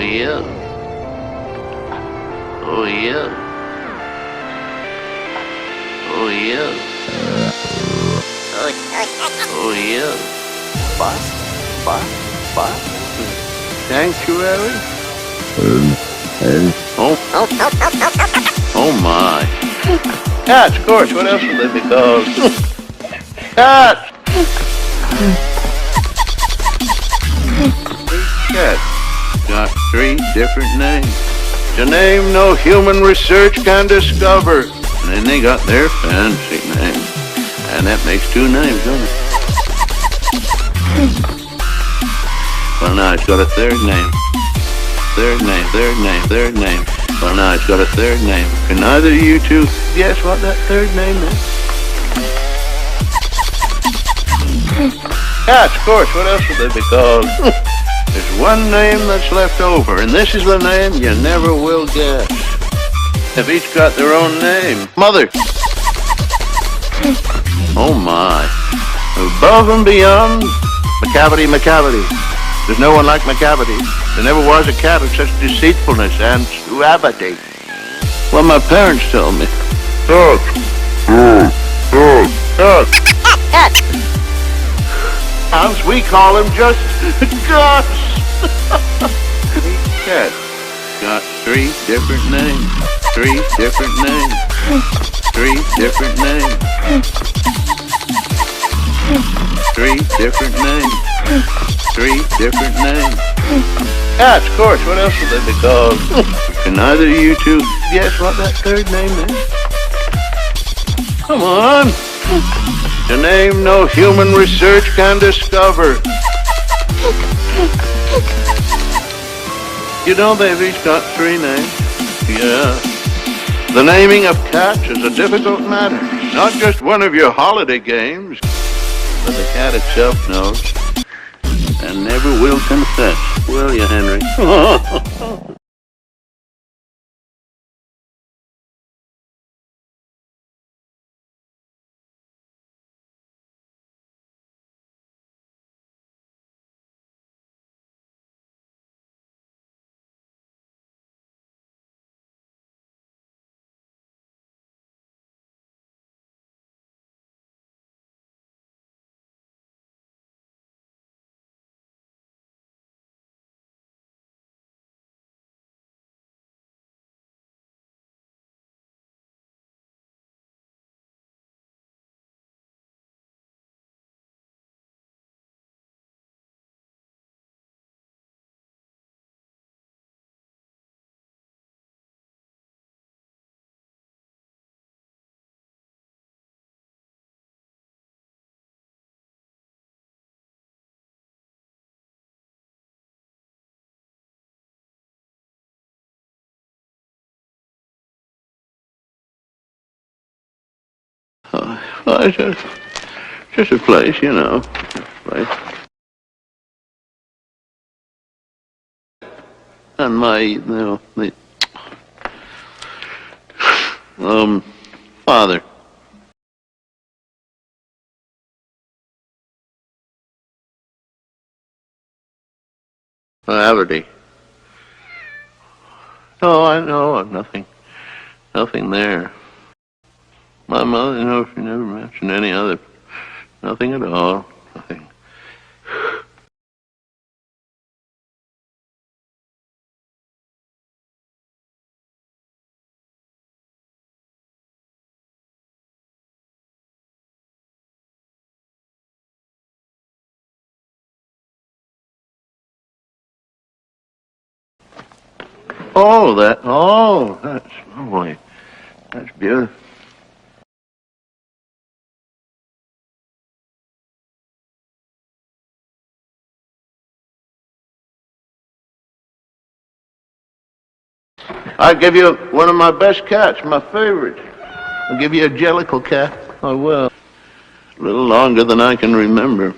yeah. Oh yeah. Oh yeah. Oh yeah. What? Sanctuary? Oh my. Cats, of course. What else would they be called? Cats! Cats got 3 different names. It's a name no human research can discover. And then they got their fancy name. And that makes 2 names, doesn't it? Well, now it's got a 3rd name. Third name. Well, now it's got a 3rd name. Can either of you two guess what that 3rd name is? Cats, of course. What else would they be called? There's one name that's left over, and this is the name you never will guess. They've each got their own name. Mother. Oh my. Above and beyond, McCavity. There's no one like McCavity. There never was a cat of such deceitfulness and suavity. Well, my parents told me. Dog. House, we call him just Gus. Cat got 3 different names. 3 different names. 3 different names. 3 different names. 3 different names. Cats, of course. What else would they be called? Can either of you two guess what that 3rd name is? Come on. The name no human research can discover. You know they've each got 3 names? Yeah. The naming of cats is a difficult matter. Not just one of your holiday games. But the cat itself knows. And never will confess. Will you, Henry? Well, it's just a place, you know. Place. And my, father. Haverty. Oh, I know, nothing there. My mother, she never mentioned any other, nothing at all, nothing. Oh, that's lovely. That's beautiful. I'll give you one of my best cats, my favorite. I'll give you a jellicle cat. I will. A little longer than I can remember.